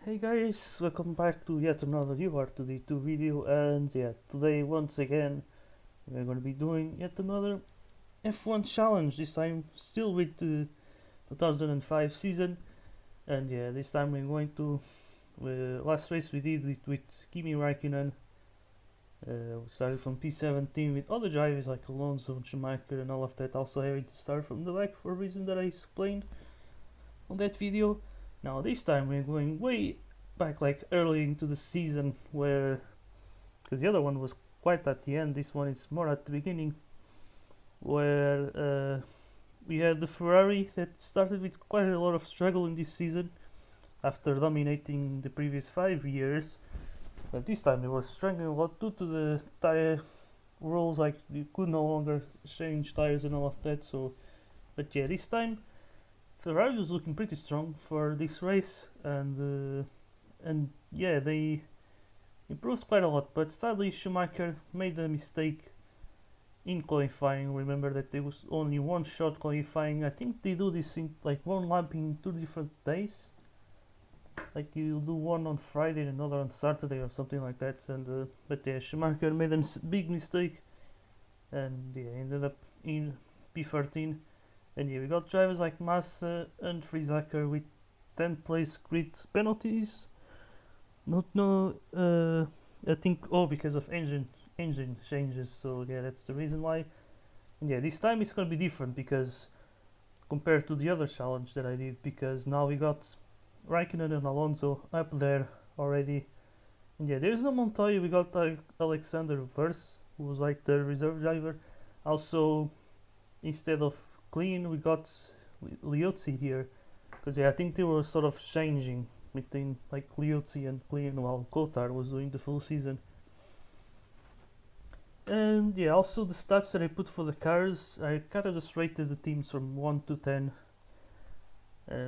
Hey guys, welcome back to yet another UR2D2 video, and yeah, today once again we're going to be doing yet another F1 challenge, this time still with the 2005 season. And yeah, this time we're going to, last race we did with Kimi Raikkonen. We started from P17 with other drivers like Alonso and Schumacher and all of that, also having to start from the back for a reason that I explained on that video. Now this time we're going way back, like early into the season, where because the other one was quite at the end, this one is more at the beginning, where we had the Ferrari that started with quite a lot of struggle in this season after dominating the previous 5 years. But this time they were struggling a lot due to the tire rules, like you could no longer change tires and all of that. So, but yeah, this time Ferrari was looking pretty strong for this race, and yeah, they improved quite a lot. But sadly, Schumacher made a mistake in qualifying. Remember that there was only one shot qualifying. I think they do this in like one lap in 2 different days. Like you do one on Friday and another on Saturday or something like that. And but yeah, Schumacher made a big mistake, and yeah, ended up in P13. And yeah, we got drivers like Massa and Frizacker with 10th place grid penalties. Not no, I think because of engine changes. So yeah, that's the reason why. And yeah, this time it's gonna be different because compared to the other challenge that I did, because now we got Raikkonen and Alonso up there already. And yeah, there's no Montoya. We got Alexander Verse, who was like the reserve driver. Also, instead of Clean, we got Liuzzi here, because yeah, I think they were sort of changing between like Liuzzi and Clean while Kotar was doing the full season. And yeah, also the stats that I put for the cars, I kind of just rated the teams from 1 to 10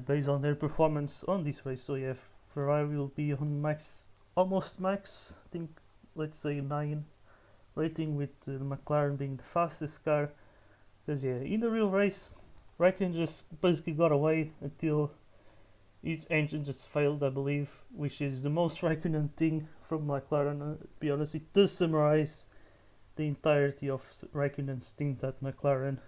based on their performance on this race. So yeah, Ferrari will be on max, almost max, I think, let's say 9 rating, with the McLaren being the fastest car. Because yeah, in the real race, Raikkonen just basically got away until his engine just failed, I believe, which is the most Raikkonen thing from McLaren. To be honest, it does summarize the entirety of Raikkonen's stint at McLaren,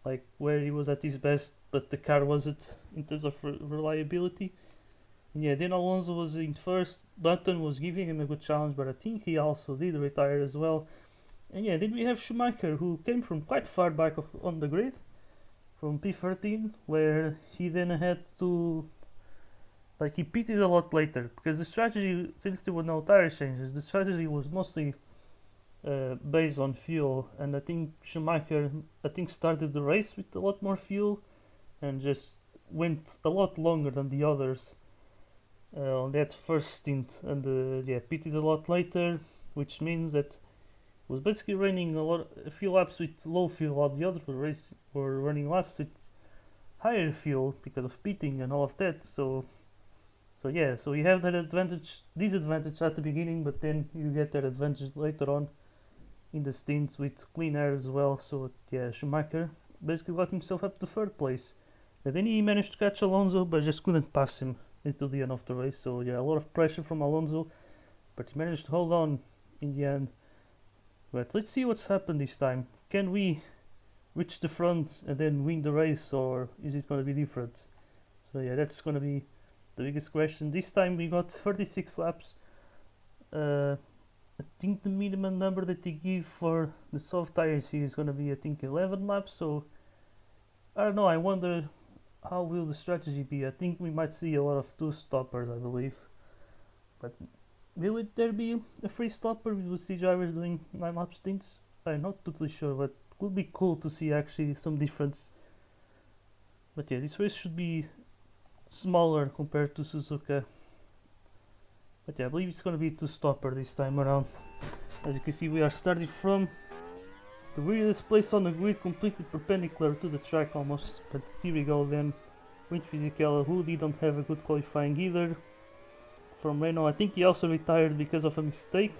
like where he was at his best, but the car wasn't in terms of reliability. And yeah, then Alonso was in first. Button was giving him a good challenge, but I think he also did retire as well. And yeah, then we have Schumacher, who came from quite far back on the grid, from P13, where he then had to, like, he pitted a lot later, because the strategy, since there were no tire changes, the strategy was mostly based on fuel. And I think Schumacher, started the race with a lot more fuel, and just went a lot longer than the others on that first stint, and yeah, pitted a lot later, which means that was basically running a few laps with low fuel, while the others were running laps with higher fuel because of pitting and all of that. So yeah, so you have that disadvantage at the beginning, but then you get that advantage later on in the stints with clean air as well. So yeah, Schumacher basically got himself up to third place. And then he managed to catch Alonso, but just couldn't pass him until the end of the race. So yeah, a lot of pressure from Alonso, but he managed to hold on in the end. But let's see what's happened this time. Can we reach the front and then win the race, or is it going to be different? So yeah, that's going to be the biggest question. This time we got 36 laps. I think the minimum number that they give for the soft tires here is going to be, I think, 11 laps. So I don't know, I wonder how will the strategy be. I think we might see a lot of two stoppers, I believe. But will there be a free stopper? We will see drivers doing 9 lap stints. I'm not totally sure, but it would be cool to see actually some difference. But yeah, this race should be smaller compared to Suzuka. But yeah, I believe it's gonna be 2 stopper this time around. As you can see, we are starting from the weirdest place on the grid, completely perpendicular to the track almost. But here we go then, with Fisichella, who didn't have a good qualifying either. From Renault, I think he also retired because of a mistake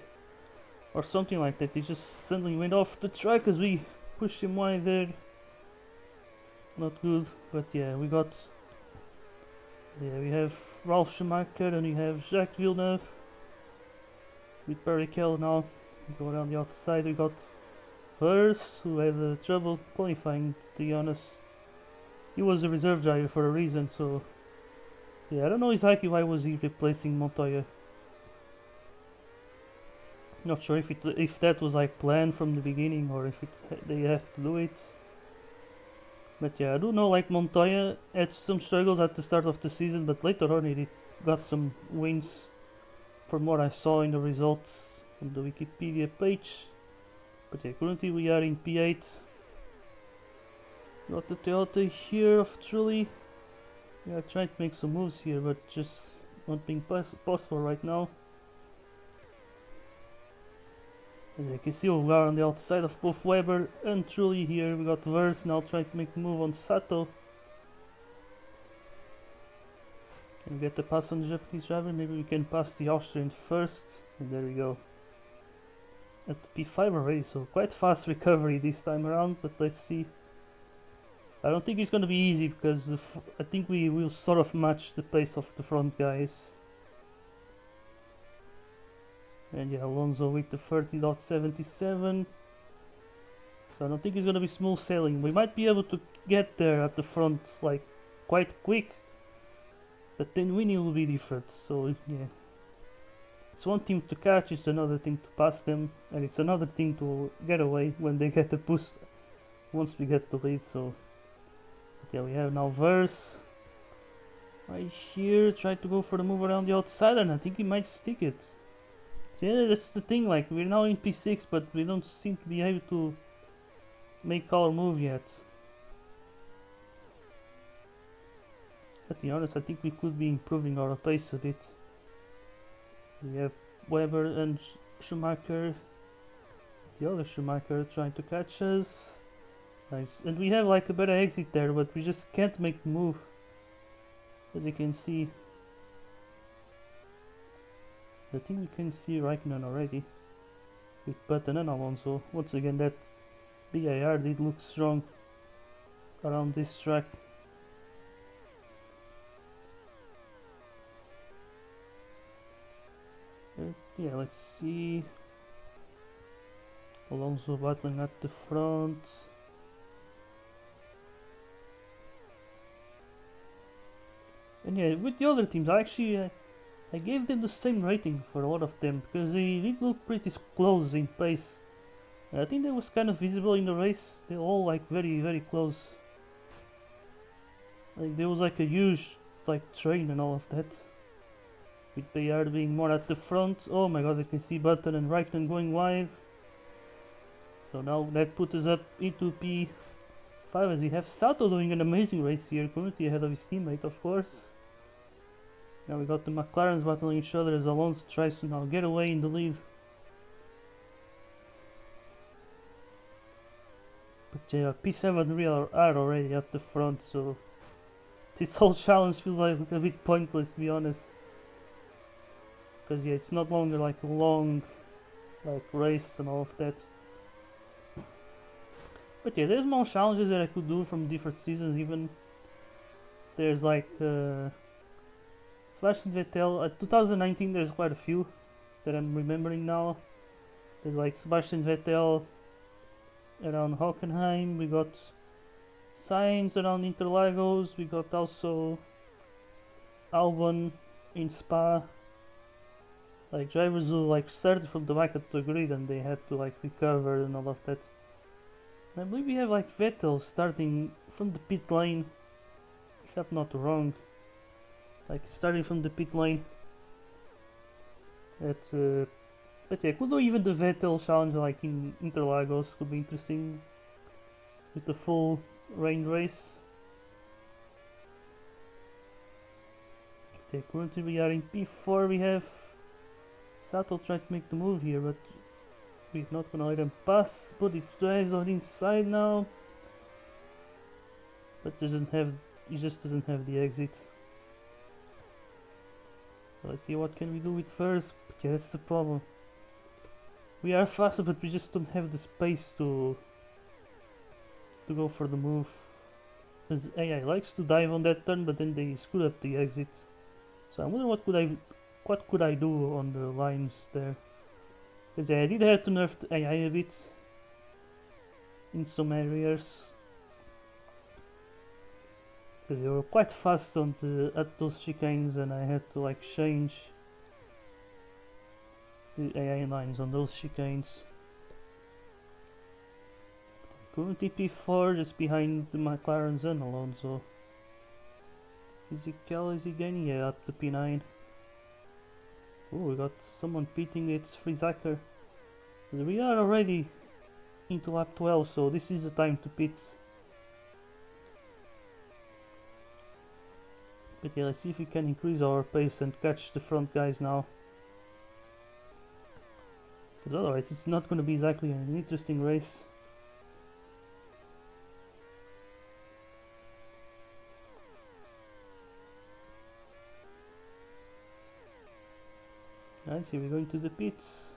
or something like that. He just suddenly went off the track as we pushed him wide there. Not good, but yeah, we got Yeah, we have Ralph Schumacher and we have Jacques Villeneuve with Barrichello now. Go around the outside, we got Verse, who had trouble qualifying, to be honest. He was a reserve driver for a reason, so yeah, I don't know exactly why was he replacing Montoya. Not sure if that was like planned from the beginning or if they have to do it. But yeah, I do know like Montoya had some struggles at the start of the season, but later on he got some wins from what I saw in the results from the Wikipedia page. But yeah, currently we are in P8. Got the Toyota here of Trulli. Yeah, trying to make some moves here, but just not being possible right now. As you can see, we are on the outside of both Weber and Trulli here. We got Verse now trying to make a move on Sato. Can we get the pass on the Japanese driver? Maybe we can pass the Austrian first. And there we go. At the P5 already, so quite fast recovery this time around, but let's see. I don't think it's going to be easy because I think we will sort of match the pace of the front guys. And yeah, Alonso with the 30.77. So I don't think it's going to be smooth sailing. We might be able to get there at the front like quite quick. But then winning will be different. So yeah. It's one thing to catch, it's another thing to pass them. And it's another thing to get away when they get the boost once we get the lead. So yeah, we have now Verse right here, try to go for the move around the outside, and I think he might stick it. So yeah, that's the thing, like we're now in P6, but we don't seem to be able to make our move yet. To be honest, I think we could be improving our pace a bit. We have Weber and Schumacher, the other Schumacher trying to catch us. Nice. And we have like a better exit there, but we just can't make the move. As you can see. I think we can see Raikkonen already. With Button and Alonso. Once again, that BIR did look strong around this track. Yeah, let's see. Alonso battling at the front. And yeah, with the other teams, I gave them the same rating for a lot of them because they did look pretty close in pace. I think that was kind of visible in the race. They all like very close. Like there was like a huge like train and all of that. With Bayard being more at the front. Oh my god, I can see Button and Raikkonen going wide. So now that puts us up into P5 as we have Sato doing an amazing race here, currently ahead of his teammate of course. Now we got the McLarens battling each other as Alonso tries to now get away in the lead. But yeah, P7 real are already at the front, so this whole challenge feels like a bit pointless to be honest. Because yeah, it's not longer like a long like race and all of that. But yeah, there's more challenges that I could do from different seasons even. There's like Sebastian Vettel, 2019 there's quite a few that I'm remembering now. There's like Sebastian Vettel around Hockenheim, we got Sainz around Interlagos, we got also Albon in Spa. Like drivers who like started from the back of the grid and they had to like recover and all of that. I believe we have like Vettel starting from the pit lane, if I'm not wrong. Like starting from the pit lane. But yeah, could do even the Vettel challenge like in Interlagos, could be interesting with the full rain race. Okay, currently we are in P4, we have Sato trying to make the move here, but we're not gonna let him pass. But it drives on inside now. But he just doesn't have the exit. So let's see what can we do with first. But yeah, that's the problem. We are faster, but we just don't have the space to go for the move. because AI likes to dive on that turn, but then they screw up the exit. So I wonder what could I do on the lines there? Because I did have to nerf the AI a bit in some areas. Because they were quite fast on at those chicanes, and I had to like change the AI lines on those chicanes. Currently P4 just behind the McLarens and Alonso. Is he gaining? Yeah, up to P9. Oh, we got someone pitting, it's Frizacker. We are already into lap 12, so this is the time to pit. But yeah, let's see if we can increase our pace and catch the front guys now. Because otherwise it's not going to be exactly an interesting race. Right, here we're going to the pits.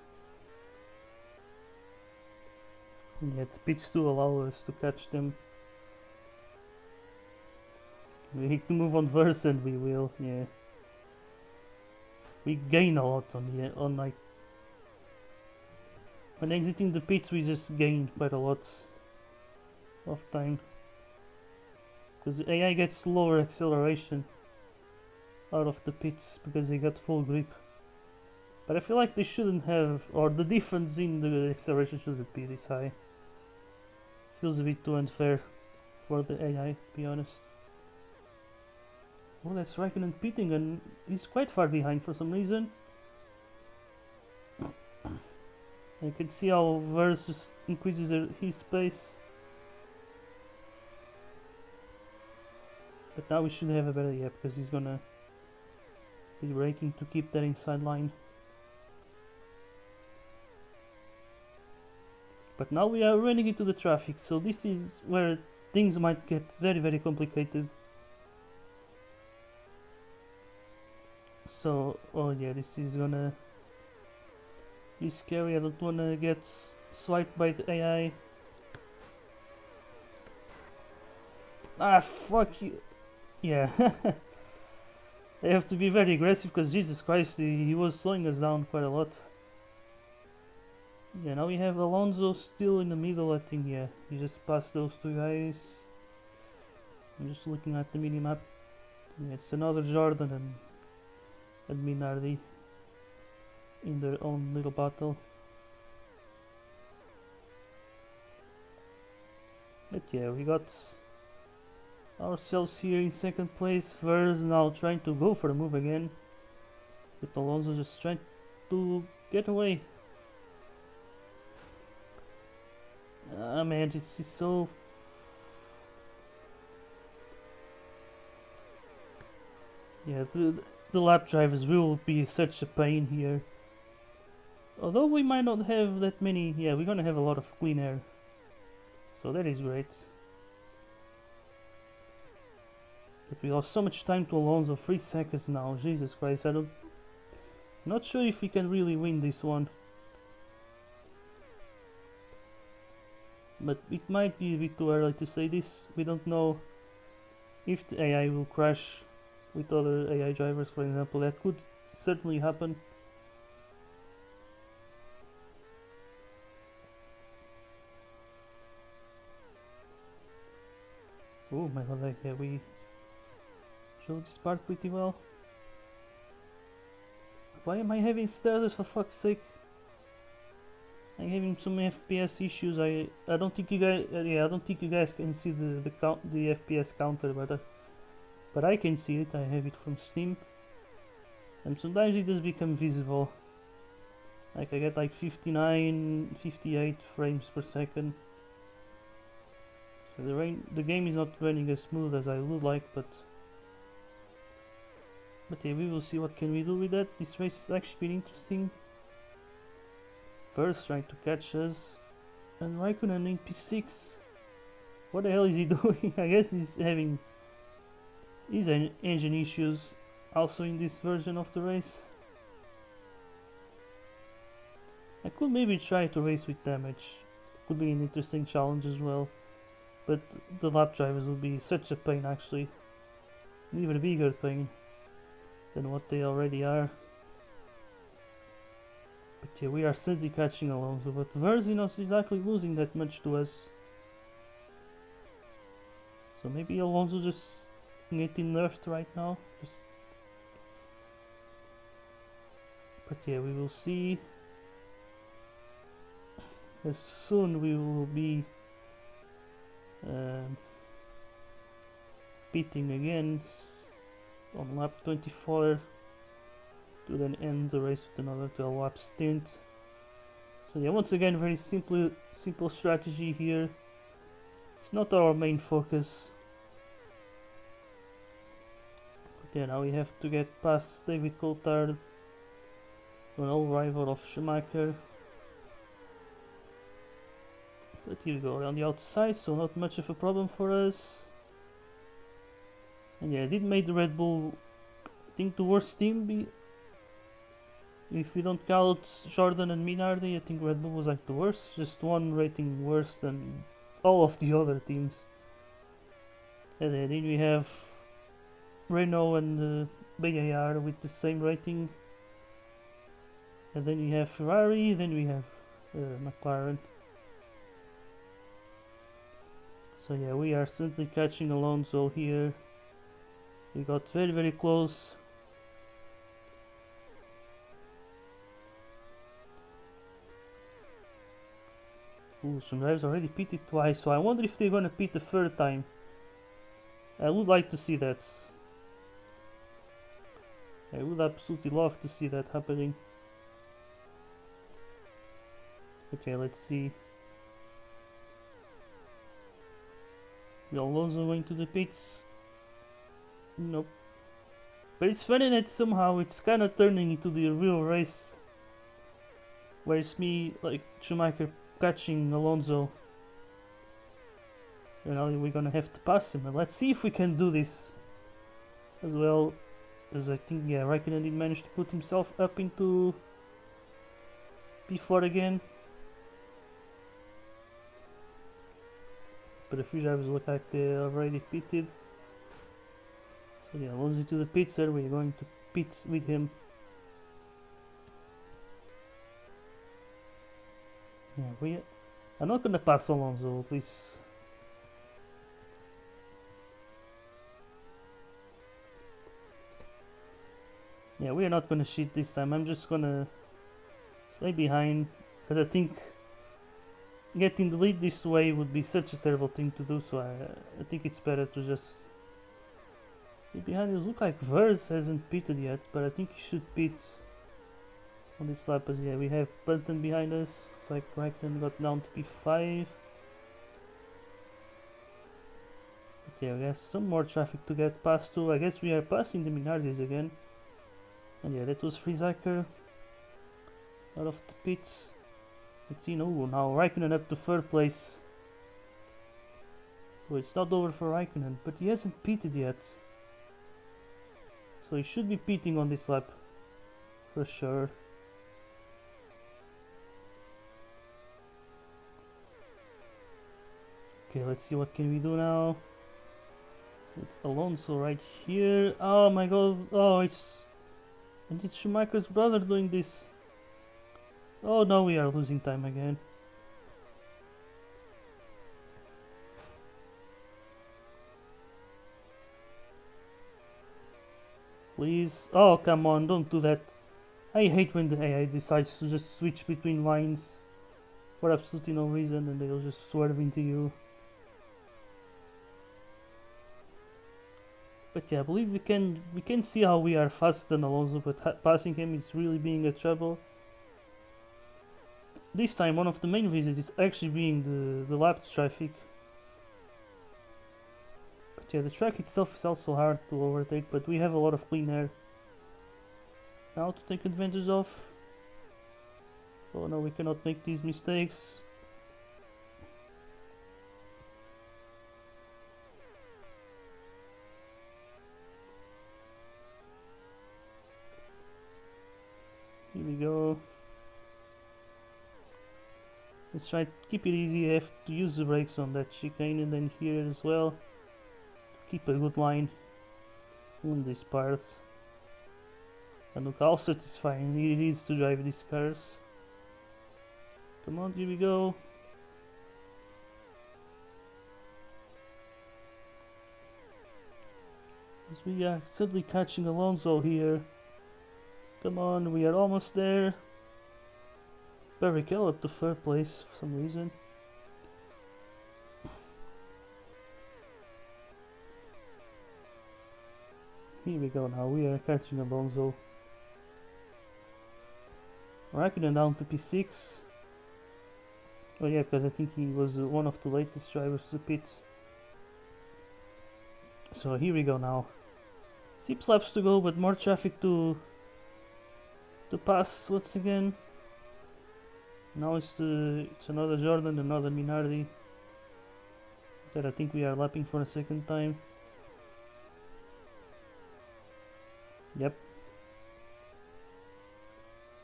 And yeah, the pits do allow us to catch them. We need to move on first, and we will, yeah. We gain a lot on like when exiting the pits, we just gained quite a lot of time. Because the AI gets lower acceleration out of the pits because they got full grip. But I feel like they shouldn't have, or the difference in the acceleration shouldn't be this high. Feels a bit too unfair for the AI, to be honest. Oh, that's Raikkonen pitting, and he's quite far behind for some reason. You can see how Versus increases his pace. But now we should have a better gap because he's gonna be braking to keep that inside line. But now we are running into the traffic, so this is where things might get very, very complicated. So, oh yeah, this is gonna be scary. I don't wanna get swiped by the AI. Ah, fuck you. Yeah. I have to be very aggressive because Jesus Christ, he was slowing us down quite a lot. Yeah, now we have Alonso still in the middle, I think. Yeah, he just passed those two guys. I'm just looking at the minimap. Yeah, it's another Jordan and Minardi in their own little battle. But yeah, we got ourselves here in second place. Vers now trying to go for the move again, with Alonso just trying to get away. Man, it's so... Yeah, the lap drivers will be such a pain here. Although we might not have that many... Yeah, we're gonna have a lot of clean air. So that is great. But we lost so much time to Alonso, 3 seconds now, Jesus Christ, not sure if we can really win this one. But it might be a bit too early to say this. We don't know if the AI will crash with other AI drivers, for example. That could certainly happen. Oh my god, yeah, we showed this part pretty well. Why am I having stutters, for fuck's sake? I'm having some FPS issues. I don't think you guys I don't think you guys can see the FPS counter, but I can see it. I have it from Steam, and sometimes it does become visible. Like I get like 59, 58 frames per second. So the game is not running as smooth as I would like, but yeah, we will see what can we do with that. This race has actually been interesting. First trying to catch us, and Raikkonen in P6. What the hell is he doing? I guess he's having his engine issues also in this version of the race. I could maybe try to race with damage. Could be an interesting challenge as well. but the lap drivers will be such a pain actually, an even bigger pain than what they already are. But yeah, we are certainly catching Alonso, but Verzi not exactly losing that much to us. So maybe Alonso just getting nerfed right now. But yeah, we will see. As soon we will be pitting again on lap 24 to then end the race with another 12 lap stint. So yeah, once again, very simple strategy here. It's not our main focus. But yeah, now we have to get past David Coulthard, an old rival of Schumacher. But here we go, on the outside, so not much of a problem for us. And yeah, I did make the Red Bull, I think, the worst team. If we don't count Jordan and Minardi, I think Red Bull was like the worst. Just one rating worse than all of the other teams. And then we have Renault and BAR with the same rating. And then we have Ferrari, then we have McLaren. So yeah, we are certainly catching Alonso here. We got very close. Ooh, some drivers already pitted twice, so I wonder if they're gonna pit the third time. I would like to see that. I would absolutely love to see that happening. Okay, let's see. Is Alonso going to the pits? Nope. But it's funny that somehow it's kind of turning into the real race. Where it's me, like Schumacher, catching Alonso. And now we're gonna have to pass him. And let's see if we can do this as well. As I think, yeah, Raikkonen did manage to put himself up into P4 again. But a few drivers look like they're already pitted. So yeah, Alonso to the pits there, we're going to pit with him. Yeah, I'm not gonna pass Alonso, please. Yeah, we are not gonna cheat this time. I'm just gonna stay behind, because I think getting the lead this way would be such a terrible thing to do, so I think it's better to just stay behind. It looks like Verz hasn't pitted yet, but I think he should pit on this lap, as yeah, we have Button behind us. It's like Raikkonen got down to P5. Okay, I guess some more traffic to get past too. I guess we are passing the Minardis again. And yeah, that was Friesacker out of the pits. Let's see, no, now Raikkonen up to third place. So it's not over for Raikkonen, but he hasn't pitted yet. So he should be pitting on this lap, for sure. Okay, let's see what can we do now. Alonso right here. Oh my god, oh it's Schumacher's brother doing this. Oh no, we are losing time again. Please. Oh, come on, don't do that. I hate when the AI decides to just switch between lines for absolutely no reason and they'll just swerve into you. But yeah, I believe we can see how we are faster than Alonso, but passing him is really being a trouble. This time, one of the main reasons is actually being the lap traffic. But yeah, the track itself is also hard to overtake, but we have a lot of clean air now to take advantage of. Oh no, we cannot make these mistakes. Here we go. Let's try to keep it easy. I have to use the brakes on that chicane and then here as well. Keep a good line on these parts. And look how satisfying it is to drive these cars. Come on, here we go. As we are suddenly catching Alonso here. Come on, we are almost there. Barrichello up to third place for some reason. Here we go now, we are catching Alonso. Raikkonen down to P6. Oh yeah, because I think he was one of the latest drivers to pit. So here we go now. 6 laps to go, but more traffic to pass once again. Now it's another Jordan, another Minardi. That I think we are lapping for a second time. Yep.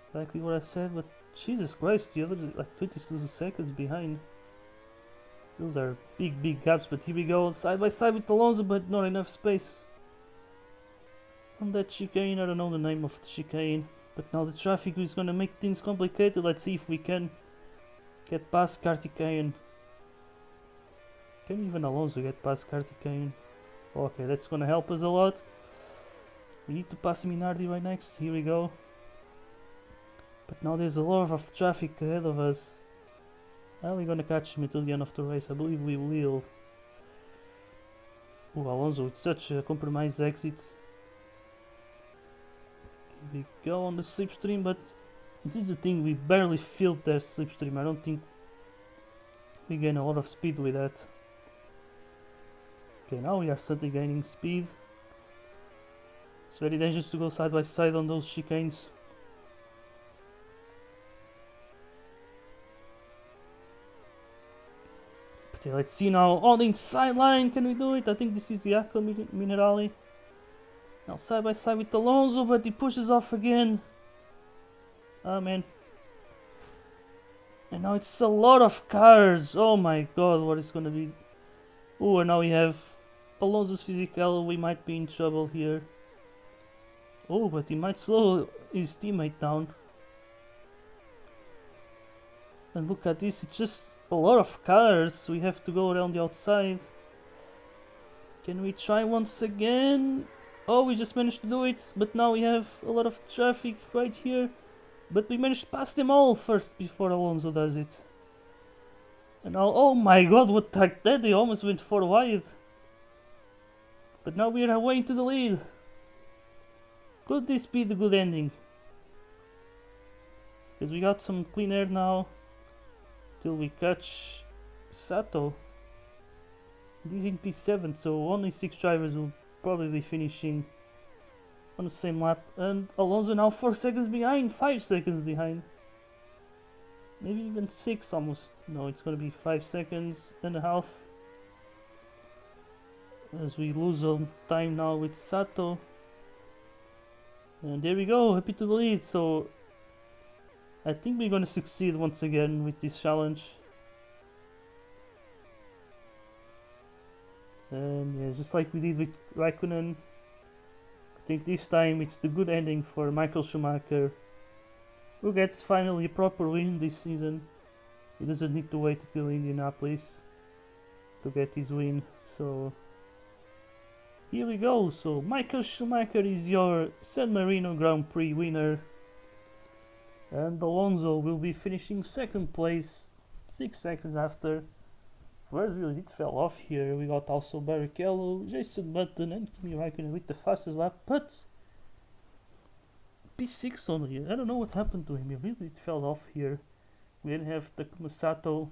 Exactly what I said, but Jesus Christ, the others like 22 seconds behind. Those are big gaps, but here we go, side by side with Alonso, but not enough space on that chicane. I don't know the name of the chicane, but now the traffic is gonna make things complicated. Let's see if we can get past Kartikeyan. Can even Alonso get past Kartikeyan? Okay, that's gonna help us a lot. We need to pass Minardi right next. Here we go. But now there's a lot of traffic ahead of us. Are we gonna catch him until the end of the race? I believe we will. Oh, Alonso with such a compromised exit. Here we go on the slipstream, but this is the thing, we barely filled that slipstream. I don't think we gain a lot of speed with that. Okay, now we are suddenly gaining speed. It's very dangerous to go side by side on those chicanes. Okay, let's see now on the inside line. Can we do it? I think this is the Aqua Minerale. Now side by side with Alonso, but he pushes off again. Oh man. And now it's a lot of cars. Oh my god, what is gonna be. Oh, and now we have Alonso's physical. We might be in trouble here. Oh, but he might slow his teammate down. And look at this, it's just a lot of cars. We have to go around the outside. Can we try once again? Oh, we just managed to do it, but now we have a lot of traffic right here. But we managed to pass them all first before Alonso does it. And now, oh my god, what like that? They almost went 4 wide. But now we are way into the lead. Could this be the good ending? Because we got some clean air now. Till we catch Sato. He's in P7, so only 6 drivers will probably be finishing on the same lap. And Alonso now 4 seconds behind, 5 seconds behind. Maybe even 6 almost. No, it's gonna be 5 seconds and a half. As we lose on time now with Sato. And there we go, happy to the lead. So I think we're gonna succeed once again with this challenge. And yeah, just like we did with Raikkonen, I think this time it's the good ending for Michael Schumacher, who gets finally a proper win this season. He doesn't need to wait until Indianapolis to get his win. So here we go. So Michael Schumacher is your San Marino Grand Prix winner. And Alonso will be finishing 2nd place, 6 seconds after. First really it fell off here. We got also Barrichello, Jason Button and Kimi Raikkonen with the fastest lap, but P6 only. I don't know what happened to him. He really fell off here. We then have Takuma Sato,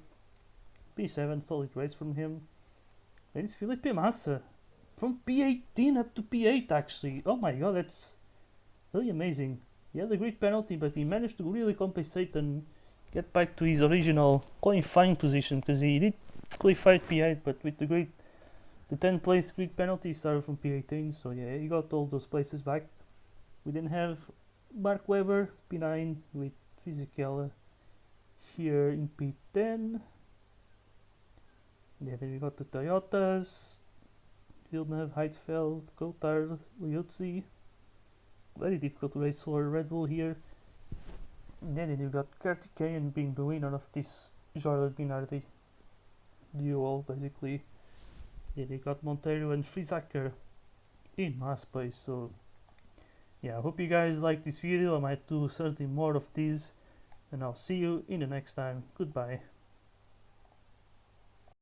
P7, solid race from him. And it's Felipe Massa from P18 up to P8 actually. Oh my god, that's really amazing. He had a great penalty, but he managed to really compensate and get back to his original qualifying position, because he did qualify P8, but with the 10th place grid penalty, he started from P18, so yeah, he got all those places back. We then have Mark Webber, P9, with Fisichella here in P10. Yeah, then we got the Toyotas, Villeneuve, Heidfeld, Coulthard, Liuzzi. Very difficult race for Red Bull here. And then you got Kartikeyan being the winner of this Charlotte Minardi duel, basically. Yeah, they got Montero and Frisacker in last place. So yeah, I hope you guys like this video. I might do certainly more of these, and I'll see you in the next time. Goodbye.